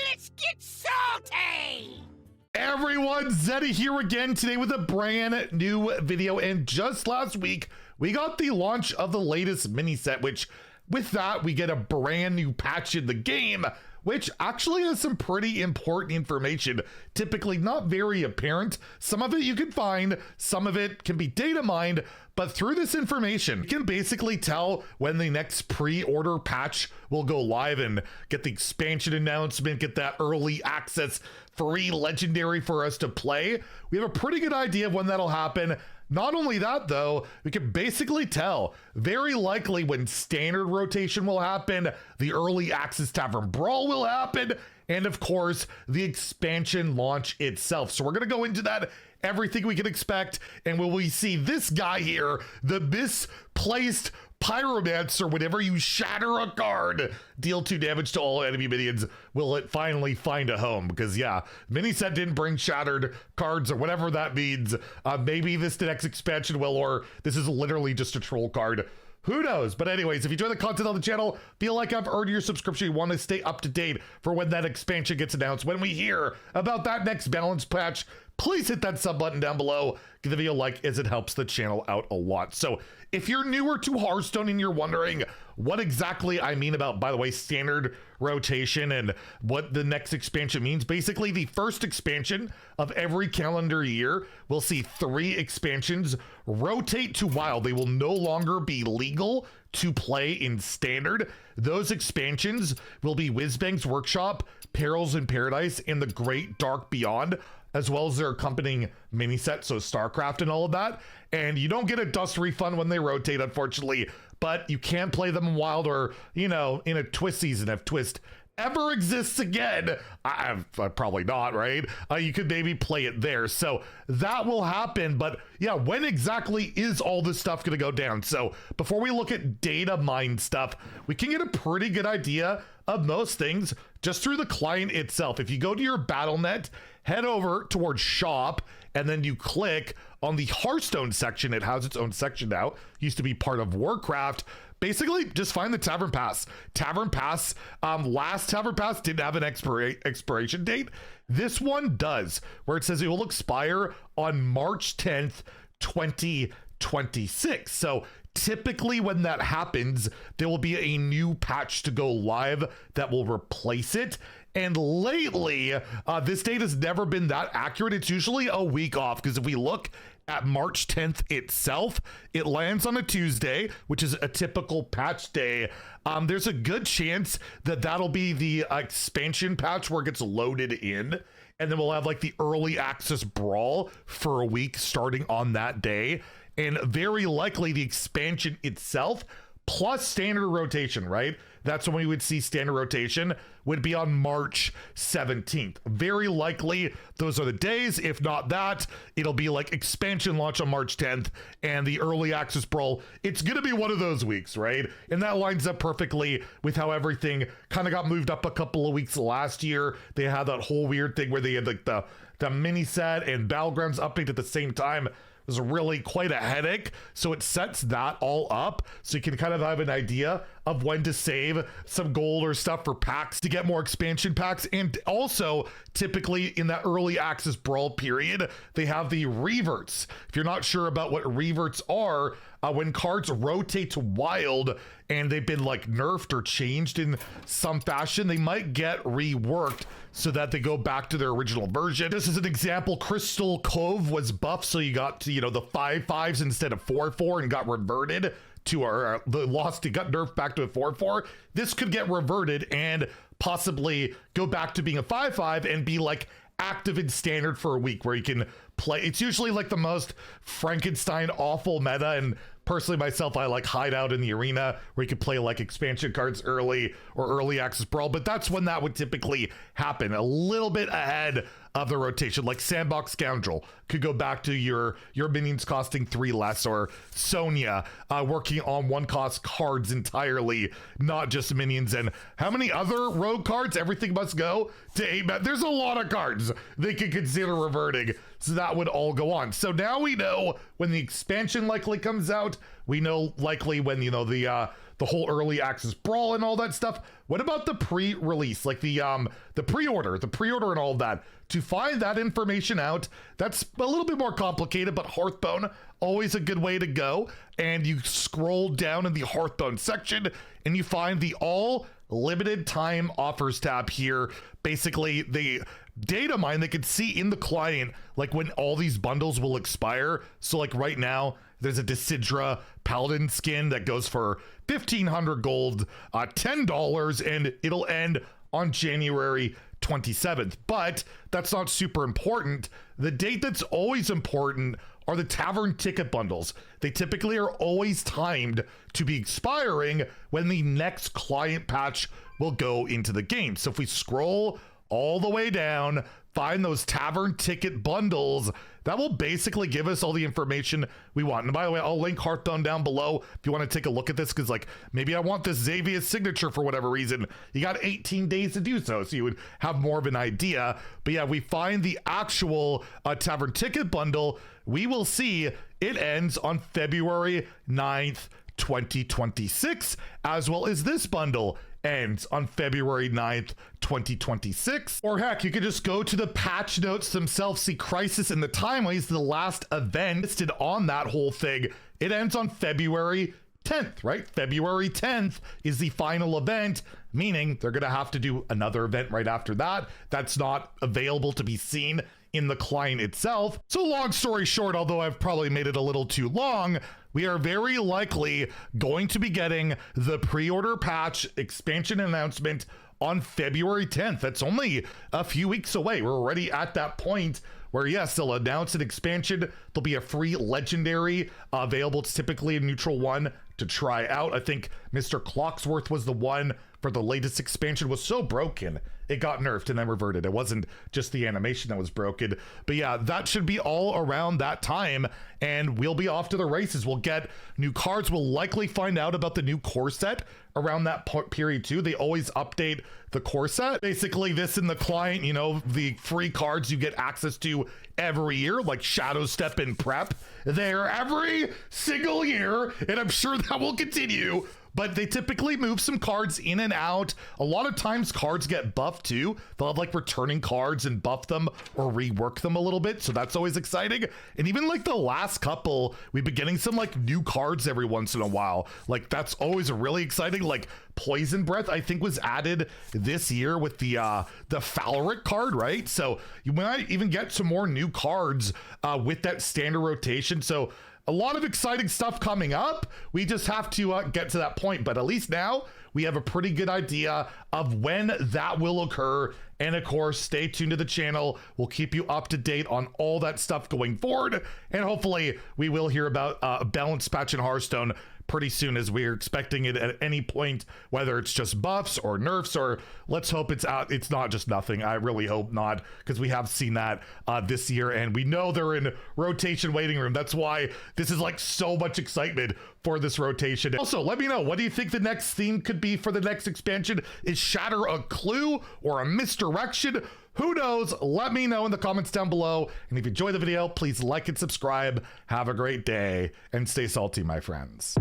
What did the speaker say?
Let's get salty! Everyone, Zeddy here again today with a brand new video. And just last week, we got the launch of the latest mini set, which with that, we get a brand new patch in the game, which actually has some pretty important information, typically not very apparent. Some of it you can find, some of it can be data mined, but through this information, you can basically tell when the next pre-order patch will go live and get the expansion announcement, get that early access free legendary for us to play. We have a pretty good idea of when that'll happen. Not only that, though, we can basically tell very likely when standard rotation will happen, the early access Tavern Brawl will happen, and of course, the expansion launch itself. So we're going to go into that, everything we can expect, and will we see this guy here, the misplaced Pyromancer, whenever you shatter a card, deal 2 damage to all enemy minions, will it finally find a home? Because yeah, mini set didn't bring shattered cards or whatever that means. Maybe this next expansion will, or this is literally just a troll card. Who knows? But anyways, if you enjoy the content on the channel, feel like I've earned your subscription, you want to stay up to date for when that expansion gets announced, when we hear about that next balance patch, please hit that sub button down below. Give the video a like as it helps the channel out a lot. So if you're newer to Hearthstone and you're wondering what exactly I mean about, by the way, standard rotation and what the next expansion means, basically the first expansion of every calendar year will see 3 expansions rotate to wild. They will no longer be legal to play in standard. Those expansions will be Whizbang's Workshop, Perils in Paradise, and the Great Dark Beyond, as well as their accompanying mini set, so StarCraft and all of that. And you don't get a dust refund when they rotate, unfortunately, but you can play them in wild or, you know, in a twist season if twist ever exists again. I probably not, right? You could maybe play it there. So that will happen. But yeah, when exactly is all this stuff going to go down? So before we look at data mine stuff, we can get a pretty good idea of most things just through the client itself. If you go to your BattleNet, head over towards shop, and then you click on the Hearthstone section. It has its own section now. Used to be part of Warcraft. Basically, just find the Tavern Pass. Tavern Pass, last Tavern Pass didn't have an expiration date. This one does, where it says it will expire on March 10th, 2026. So typically when that happens, there will be a new patch to go live that will replace it. And lately, this date has never been that accurate. It's usually a week off, because if we look at March 10th itself, it lands on a Tuesday, which is a typical patch day. There's a good chance that that'll be the expansion patch where it gets loaded in. And then we'll have like the early access brawl for a week starting on that day. And very likely the expansion itself plus standard rotation, right? That's when we would see standard rotation would be on March 17th. Very likely those are the days. If not that, it'll be like expansion launch on March 10th and the early access brawl. It's going to be one of those weeks, right? And that lines up perfectly with how everything kind of got moved up a couple of weeks last year. They had that whole weird thing where they had like the mini set and Battlegrounds update at the same time. Was really quite a headache. So it sets that all up so you can kind of have an idea of when to save some gold or stuff for packs to get more expansion packs. And also typically in that early access brawl period, they have the reverts. If you're not sure about what reverts are, when cards rotate to wild and they've been like nerfed or changed in some fashion, they might get reworked so that they go back to their original version. This is an example. Crystal Cove was buffed, so you got to, you know, the 5/5s instead of 4/4 and got reverted to our it got nerfed back to a 4/4. This could get reverted and possibly go back to being a 5/5 and be like active in standard for a week where you can play. It's usually like the most Frankenstein awful meta, and personally myself, I like hideout in the arena where you can play like expansion cards early or early access brawl, but that's when that would typically happen, a little bit ahead of the rotation. Like Sandbox Scoundrel could go back to your minions costing 3 less, or Sonya working on 1 cost cards entirely, not just minions. And how many other rogue cards? Everything must go to 8 mana. There's a lot of cards they could consider reverting, so that would all go on. So now we know when the expansion likely comes out. We know likely when, you know, the the whole early access brawl and all that stuff. What about the pre-release, like the pre-order and all of that? To find that information out, that's a little bit more complicated, but Hearthstone, always a good way to go. And you scroll down in the Hearthstone section and you find the all limited time offers tab here. Basically, the data mine they can see in the client, like when all these bundles will expire. So like right now, there's a Decidra Paladin skin that goes for 1,500 gold, $10, and it'll end on January 27th. But that's not super important. The date that's always important are the tavern ticket bundles. They typically are always timed to be expiring when the next client patch will go into the game. So if we scroll all the way down, find those tavern ticket bundles, that will basically give us all the information we want. And by the way, I'll link Hearthstone down below if you want to take a look at this, because like maybe I want this Xavier's signature for whatever reason. You got 18 days to do so, so you would have more of an idea. But yeah, we find the actual tavern ticket bundle. We will see it ends on February 9th, 2026, as well as this bundle ends on February 9th, 2026. Or heck, you could just go to the patch notes themselves, see Crisis in the Timeways, the last event listed on that whole thing. It ends on February 10th, right? February 10th is the final event, meaning they're going to have to do another event right after that. That's not available to be seen in the client itself. So long story short, although I've probably made it a little too long, we are very likely going to be getting the pre-order patch expansion announcement on February 10th. That's only a few weeks away. We're already at that point where, yes, they'll announce an expansion. There'll be a free legendary available. It's typically a neutral one to try out. I think Mr. Clocksworth was the one for the latest expansion. Was so broken, it got nerfed and then reverted. It wasn't just the animation that was broken. But yeah, that should be all around that time, and we'll be off to the races. We'll get new cards. We'll likely find out about the new core set around that period too. They always update the core set. Basically, this in the client, you know, the free cards you get access to every year, like Shadow Step and Prep. They're every single year, and I'm sure that will continue. But they typically move some cards in and out. A lot of times cards get buffed too. They'll have like returning cards and buff them or rework them a little bit. So that's always exciting. And even like the last couple, we've been getting some like new cards every once in a while. Like that's always really exciting. Like Poison Breath, I think, was added this year with the Falric card, right? So you might even get some more new cards with that standard rotation. So a lot of exciting stuff coming up. We just have to get to that point. But at least now we have a pretty good idea of when that will occur. And of course, stay tuned to the channel. We'll keep you up to date on all that stuff going forward. And hopefully we will hear about a balanced patch in Hearthstone pretty soon, as we're expecting it at any point, whether it's just buffs or nerfs, or let's hope it's not just nothing. I really hope not, because we have seen that this year, and we know they're in rotation waiting room. That's why this is like so much excitement for this rotation. Also, let me know, what do you think the next theme could be for the next expansion? Is Shatter a clue or a misdirection? Who knows? Let me know in the comments down below. And if you enjoyed the video, please like and subscribe. Have a great day and stay salty, my friends.